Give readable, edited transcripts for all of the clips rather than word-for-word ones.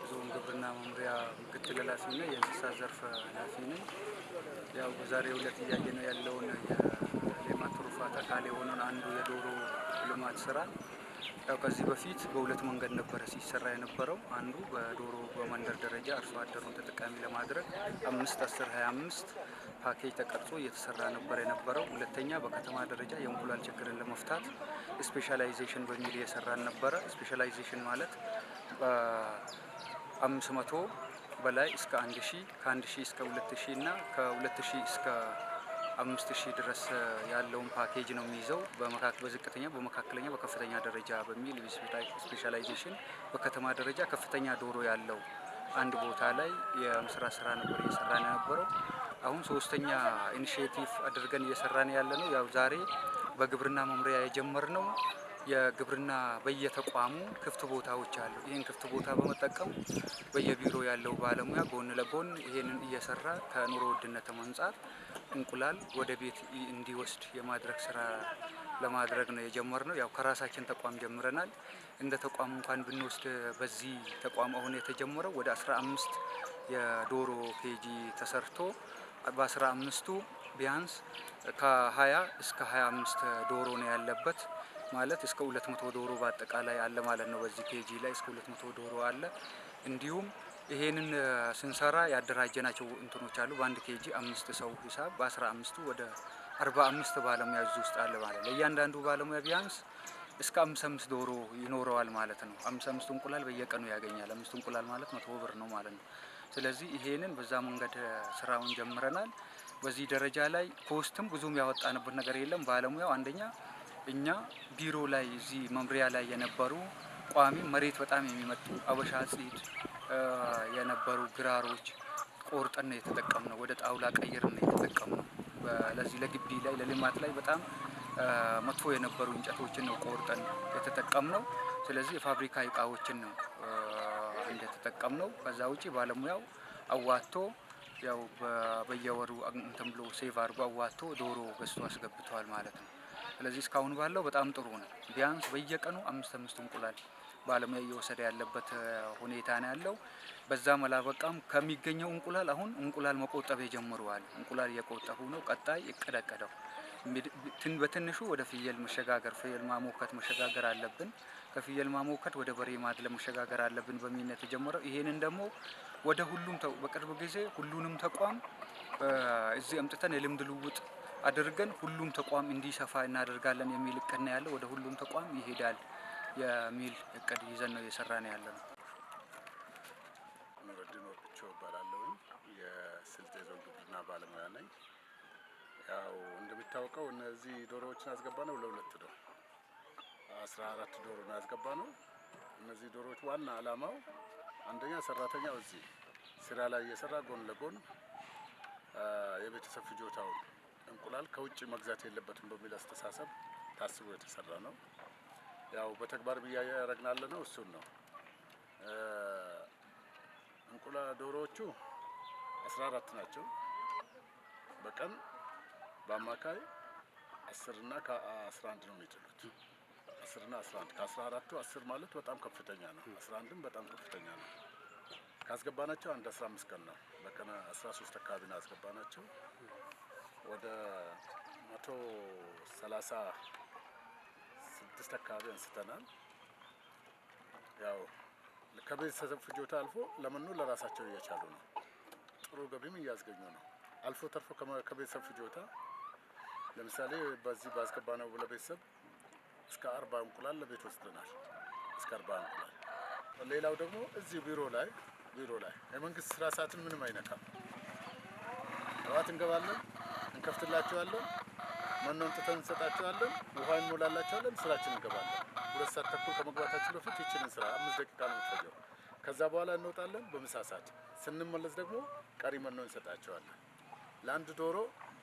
ዞን ግብርና መምሪያ ምክትል ኃላፊ ነኝ፣ የእንስሳት ዘርፍ ኃላፊ ነኝ። ያው በዛሬው ዕለት እያየነው ያለውን የሌማት ትሩፋት አካል የሆነውን አንዱ የዶሮ ልማት ስራ ያው ከዚህ በፊት በሁለት መንገድ ነበረ ሲሰራ የነበረው። አንዱ በዶሮ በመንደር ደረጃ አርሶ አደሩን ተጠቃሚ ለማድረግ 5-10-25 ፓኬጅ ተቀርጾ እየተሰራ ነበር የነበረው። ሁለተኛ በከተማ ደረጃ የእንቁላል ችግርን ለመፍታት ስፔሻላይዜሽን በሚል እየሰራን ነበረ። ስፔሻላይዜሽን ማለት በ500 በላይ እስከ 1000 ከ1000 እስከ 2000 እና ከ2000 እስከ 5000 ድረስ ያለውን ፓኬጅ ነው የሚይዘው። በዝቅተኛ በመካከለኛ በከፍተኛ ደረጃ በሚል ስፔሻላይዜሽን በከተማ ደረጃ ከፍተኛ ዶሮ ያለው አንድ ቦታ ላይ የመስራት ስራ ነበር እየሰራን የነበረው። አሁን ሶስተኛ ኢኒሺዬቲቭ አድርገን እየሰራን ያለ ነው። ያው ዛሬ በግብርና መምሪያ የጀመርነው የግብርና በየተቋሙ ክፍት ቦታዎች አሉ። ይህን ክፍት ቦታ በመጠቀም በየቢሮ ያለው ባለሙያ ጎን ለጎን ይሄንን እየሰራ ከኑሮ ውድነት አንጻር እንቁላል ወደ ቤት እንዲወስድ የማድረግ ስራ ለማድረግ ነው የጀመርነው። ያው ከራሳችን ተቋም ጀምረናል። እንደ ተቋም እንኳን ብንወስድ በዚህ ተቋም አሁን የተጀመረው ወደ 15 የዶሮ ኬጂ ተሰርቶ በ15ቱ ቢያንስ ከ20 እስከ 25 ዶሮ ነው ያለበት ማለት እስከ 200 ዶሮ በአጠቃላይ አለ ማለት ነው። በዚህ ኬጂ ላይ እስከ 200 ዶሮ አለ። እንዲሁም ይሄንን ስንሰራ ያደራጀናቸው እንትኖች አሉ። በአንድ ኬጂ 5 ሰው ሂሳብ በ15ቱ ወደ 45 ባለሙያ እዚህ ውስጥ አለ ማለት ነው። ለእያንዳንዱ ባለሙያ ቢያንስ እስከ 55 ዶሮ ይኖረዋል ማለት ነው። 55 እንቁላል በየቀኑ ያገኛል። 5 እንቁላል ማለት 100 ብር ነው ማለት ነው። ስለዚህ ይሄንን በዛ መንገድ ስራውን ጀምረናል። በዚህ ደረጃ ላይ ኮስትም ብዙም ያወጣንበት ነገር የለም። ባለሙያው አንደኛ እኛ ቢሮ ላይ እዚህ መምሪያ ላይ የነበሩ ቋሚ መሬት በጣም የሚመጡ አበሻ ጽድ የነበሩ ግራሮች ቆርጠን ነው የተጠቀምነው። ወደ ጣውላ ቀይረን ነው የተጠቀምነው። ለዚህ ለግቢ ላይ ለልማት ላይ በጣም መጥፎ የነበሩ እንጨቶችን ነው ቆርጠን የተጠቀምነው። ስለዚህ የፋብሪካ እቃዎችን ነው እንደተጠቀምነው። ከዛ ውጪ ባለሙያው አዋቶ ያው በየወሩ እንትን ብሎ ሴቭ አድርጎ አዋቶ ዶሮ ገዝቶ አስገብቷል ማለት ነው። ስለዚህ እስካሁን ባለው በጣም ጥሩ ነው። ቢያንስ በየቀኑ 5 እንቁላል ባለሙያ እየወሰደ ያለበት ሁኔታ ነው ያለው። በዛ መላበቃም ከሚገኘው እንቁላል አሁን እንቁላል መቆጠብ የጀመሩዋል። እንቁላል እየቆጠቡ ነው። ቀጣይ እቅደቀደው በትንሹ ወደ ፍየል መሸጋገር፣ ፍየል ማሞከት መሸጋገር አለብን። ከፍየል ማሞከት ወደ በሬ ማድለብ መሸጋገር አለብን በሚል ነው የተጀመረው። ይሄንን ደግሞ ወደ ሁሉም በቅርብ ጊዜ ሁሉንም ተቋም እዚህ አምጥተን የልምድ ልውውጥ አድርገን ሁሉም ተቋም እንዲሰፋ እናደርጋለን የሚል እቅድ ነው ያለው። ወደ ሁሉም ተቋም ይሄዳል የሚል እቅድ ይዘን ነው እየሰራን ያለነው። ኑረዲን ወርቅቸው እባላለሁ። የስልጤ ዞን ግብርና ባለሙያ ነኝ። ያው እንደሚታወቀው እነዚህ ዶሮዎችን ያስገባነው ለሁለት ነው። 14 ዶሮ ነው ያስገባነው። እነዚህ ዶሮዎች ዋና አላማው አንደኛ ሰራተኛው እዚህ ስራ ላይ እየሰራ ጎን ለጎን የቤተሰብ ፍጆታውን እንቁላል ከውጭ መግዛት የለበትም በሚል አስተሳሰብ ታስቦ የተሰራ ነው። ያው በተግባር እያደረግን ነው እሱን ነው። እንቁላል ዶሮዎቹ 14 ናቸው። በቀን በአማካይ 10 እና ከ11 ነው የሚጥሉት። 10 እና 11 ከ14ቱ 10 ማለት በጣም ከፍተኛ ነው። 11ም በጣም ከፍተኛ ነው። ካስገባናቸው አንድ 15 ቀን ነው። በቀን 13 አካባቢ ነው ያስገባናቸው። ወደ 136 አካባቢ አንስተናል። ያው ከቤተሰብ ፍጆታ አልፎ ለመኖ ለራሳቸው እየቻሉ ነው። ጥሩ ገቢም እያስገኙ ነው። አልፎ ተርፎ ከቤተሰብ ፍጆታ ለምሳሌ በዚህ ባስገባነው ለቤተሰብ እስከ 40 እንቁላል ለቤት ወስደናል። እስከ 40 እንቁላል። ሌላው ደግሞ እዚህ ቢሮ ላይ የመንግስት ስራ ሰዓትን ምንም አይነካም። ጠዋት እንገባለን፣ እንከፍትላቸዋለን፣ መኖ እንጥተን እንሰጣቸዋለን፣ ውሃ እንሞላላቸዋለን፣ ስራችን እንገባለን። 2 ሰዓት ተኩል ከመግባታችን በፊት ይችላል ስራ 5 ደቂቃ ነው የምትፈጀው። ከዛ በኋላ እንወጣለን። በምሳ ሰዓት ስንመለስ ደግሞ ቀሪ መኖ እንሰጣቸዋለን። ለአንድ ዶሮ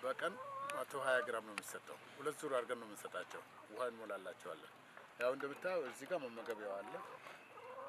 በቀን 120 ግራም ነው የሚሰጠው። 2 ዙር አድርገን ነው የምንሰጣቸው። ውሃ እንሞላላቸዋለን። ያው እንደምታየው እዚህ ጋር መመገቢያው አለ።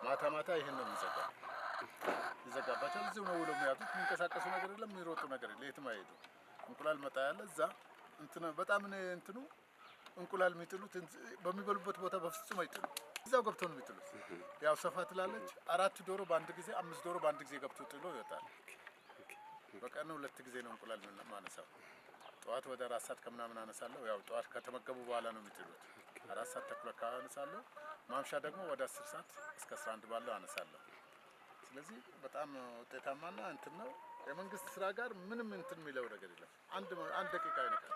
ማታ ማታ ይሄን ነው የሚዘጋው። ይዘጋባቸው እዚሁ ነው ብለው የሚያዙት። የሚንቀሳቀሱ ነገር የለም፣ የሚሮጡ ነገር የለም፣ የትም አይሄዱ። እንቁላል መጣ ያለ እዛ እንትን በጣም እንትኑ እንቁላል የሚጥሉት በሚበሉበት ቦታ በፍጹም አይጥሉም። እዛው ገብተው ነው የሚጥሉት። ያው ሰፋ ትላለች። 4 ዶሮ በአንድ ጊዜ 5 ዶሮ በአንድ ጊዜ ገብቶ ጥሎ ይወጣል። በቀን 2 ጊዜ ነው እንቁላል ማነሳው። ጠዋት ወደ 4 ሰዓት ከምናምን አነሳለሁ። ያው ጠዋት ከተመገቡ በኋላ ነው የሚጥሉት። 4 ሰዓት ተኩል አካባቢ አነሳለሁ። ማምሻ ደግሞ ወደ 10 ሰዓት እስከ 11 ባለው አነሳለሁ። ስለዚህ በጣም ውጤታማና እንትን ነው። የመንግስት ስራ ጋር ምንም እንትን የሚለው ነገር የለም። አንድ ደቂቃ አይነካም።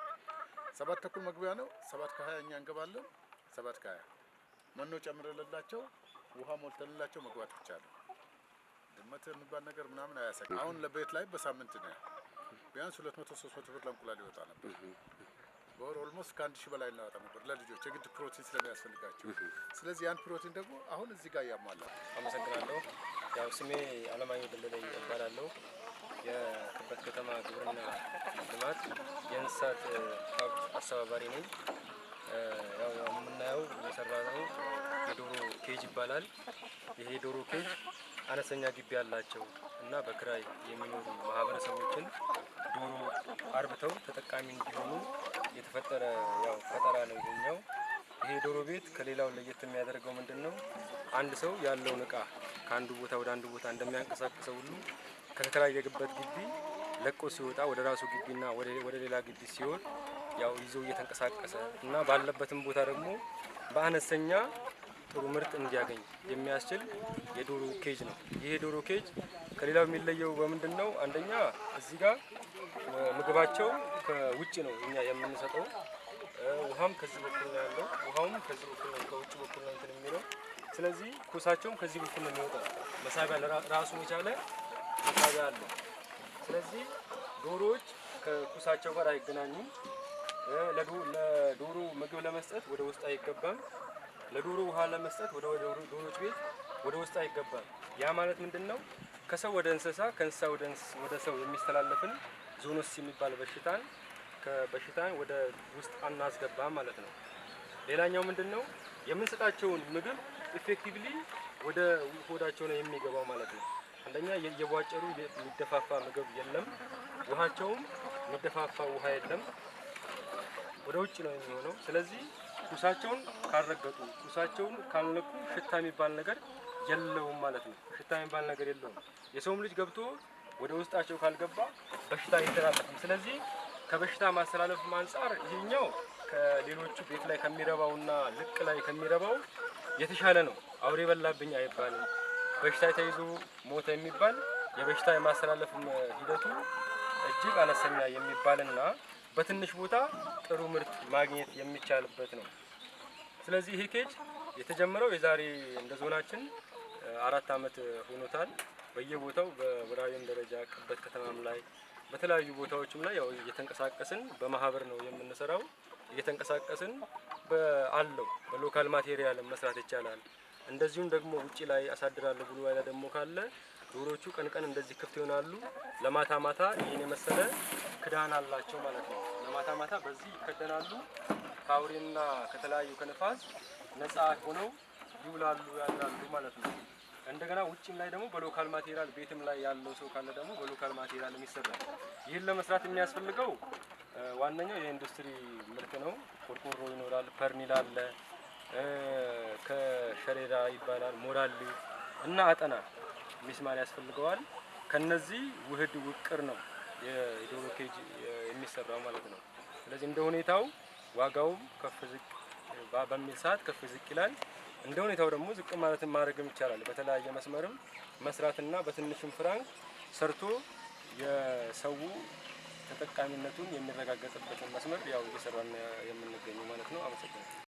7 ተኩል መግቢያ ነው። 7 ከ20 እኛ እንገባለን። 7 ከ20 መኖ ጨምረንላቸው ውሃ ሞልተንላቸው መግባት ብቻ ነው። ድመት የሚባል ነገር ምናምን አያሰቅም። አሁን ለቤት ላይ በሳምንት ነው ቢያንስ 200-300 ብር ለእንቁላል ይወጣ ነበር። በወር ኦልሞስት ከ1000 በላይ እናወጣ ነበር ለልጆች የግድ ፕሮቲን ስለሚያስፈልጋቸው። ስለዚህ ያን ፕሮቲን ደግሞ አሁን እዚህ ጋር ያሟላል። አመሰግናለሁ። ያው ስሜ አለማየሁ ደለለ እባላለሁ። የከበት ከተማ ግብርና ልማት የእንስሳት ሀብት አስተባባሪ ነኝ። ያው የምናየው የሰራነው የዶሮ ኬጅ ይባላል። ይሄ ዶሮ ኬጅ አነስተኛ ግቢ ያላቸው እና በክራይ የሚኖሩ ማህበረሰቦችን ዶሮ አርብተው ተጠቃሚ እንዲሆኑ የተፈጠረ ያው ፈጠራ ነው ይሄኛው። ይሄ ዶሮ ቤት ከሌላው ለየት የሚያደርገው ምንድነው? አንድ ሰው ያለውን እቃ ከአንዱ ቦታ ወደ አንዱ ቦታ እንደሚያንቀሳቅሰው ሁሉ ከተከራየበት ግቢ ለቆ ሲወጣ ወደ ራሱ ግቢና ወደ ሌላ ግቢ ሲወጥ ያው ይዞ እየተንቀሳቀሰ እና ባለበትም ቦታ ደግሞ በአነስተኛ ጥሩ ምርት እንዲያገኝ የሚያስችል የዶሮ ኬጅ ነው። ይሄ ዶሮ ኬጅ ከሌላው የሚለየው በምንድነው? አንደኛ እዚህ ጋር ምግባቸው ከውጭ ነው እኛ የምንሰጠው። ውሃም ከዚህ በኩል ነው ያለው። ውሃውም ከዚህ በኩል ነው፣ ከውጭ በኩል ነው እንትን የሚለው። ስለዚህ ኩሳቸውም ከዚህ በኩል ነው የሚወጣው። መሳቢያ ራሱን የቻለ መሳቢያ አለ። ስለዚህ ዶሮዎች ከኩሳቸው ጋር አይገናኙም። ለዶሮ ምግብ ለመስጠት ወደ ውስጥ አይገባም። ለዶሮ ውሃ ለመስጠት ወደ ዶሮዎች ቤት ወደ ውስጥ አይገባም። ያ ማለት ምንድነው? ከሰው ወደ እንስሳ ከእንስሳ ወደ ሰው የሚስተላለፍን ዞኖስ የሚባል በሽታን ወደ ውስጥ አናስገባም ማለት ነው። ሌላኛው ምንድነው? የምንሰጣቸውን ምግብ ኢፌክቲቭሊ ወደ ሆዳቸው ነው የሚገባው ማለት ነው። አንደኛ የቧጨሩ የሚደፋፋ ምግብ የለም። ውሃቸውም የሚደፋፋ ውሃ የለም። ወደ ውጭ ነው የሚሆነው። ስለዚህ ኩሳቸውን ካልረገጡ፣ ኩሳቸውን ካልነኩ ሽታ የሚባል ነገር የለውም ማለት ነው። ሽታ የሚባል ነገር የለውም። የሰውም ልጅ ገብቶ ወደ ውስጣቸው ካልገባ በሽታ አይተላለፍም። ስለዚህ ከበሽታ ማስተላለፍ አንፃር ይሄኛው ከሌሎቹ ቤት ላይ ከሚረባውና ልቅ ላይ ከሚረባው የተሻለ ነው። አውሬ በላብኝ አይባልም። በሽታ ተይዞ ሞተ የሚባል የበሽታ የማስተላለፍ ሂደቱ እጅግ አነስተኛ የሚባልና በትንሽ ቦታ ጥሩ ምርት ማግኘት የሚቻልበት ነው። ስለዚህ ይሄ ኬጅ የተጀመረው የዛሬ እንደ ዞናችን 4 ዓመት ሆኖታል። በየቦታው በወራቤም ደረጃ ከበት ከተማም ላይ በተለያዩ ቦታዎችም ላይ ያው እየተንቀሳቀስን በማህበር ነው የምንሰራው። እየተንቀሳቀስን በአለው በሎካል ማቴሪያል መስራት ይቻላል። እንደዚሁም ደግሞ ውጪ ላይ አሳድራለሁ ብሎ ያለ ደግሞ ካለ ዶሮቹ ቀን እንደዚህ ክፍት ይሆናሉ። ለማታ ማታ ይሄን የመሰለ ክዳን አላቸው ማለት ነው። ለማታ ማታ በዚህ ይከደናሉ። ከአውሬና ከተለያዩ ከነፋስ ነፃ ሆነው ይውላሉ ያድራሉ ማለት ነው። እንደገና ውጪም ላይ ደግሞ በሎካል ማቴሪያል ቤትም ላይ ያለው ሰው ካለ ደግሞ በሎካል ማቴሪያል ይሰራል። ይህን ለመስራት የሚያስፈልገው ዋነኛው የኢንዱስትሪ ምርት ነው። ቆርቆሮ ይኖራል፣ ፐርኒል አለ፣ ከሸሬራ ይባላል፣ ሞራል እና አጠና ሚስማር ያስፈልገዋል። ከነዚህ ውህድ ውቅር ነው የዶሮ ኬጅ የሚሰራው ማለት ነው። ስለዚህ እንደ ሁኔታው ዋጋውም ከፍ ዝቅ በሚል ሰዓት ከፍ ዝቅ ይላል። እንደ ሁኔታው ደግሞ ዝቅ ማለትን ማድረግም ይቻላል። በተለያየ መስመርም መስራትና በትንሽም ፍራንክ ሰርቶ የሰው ተጠቃሚነቱን የሚረጋገጥበትን መስመር ያው እየሰራን የምንገኘው ማለት ነው። አመሰግናለሁ።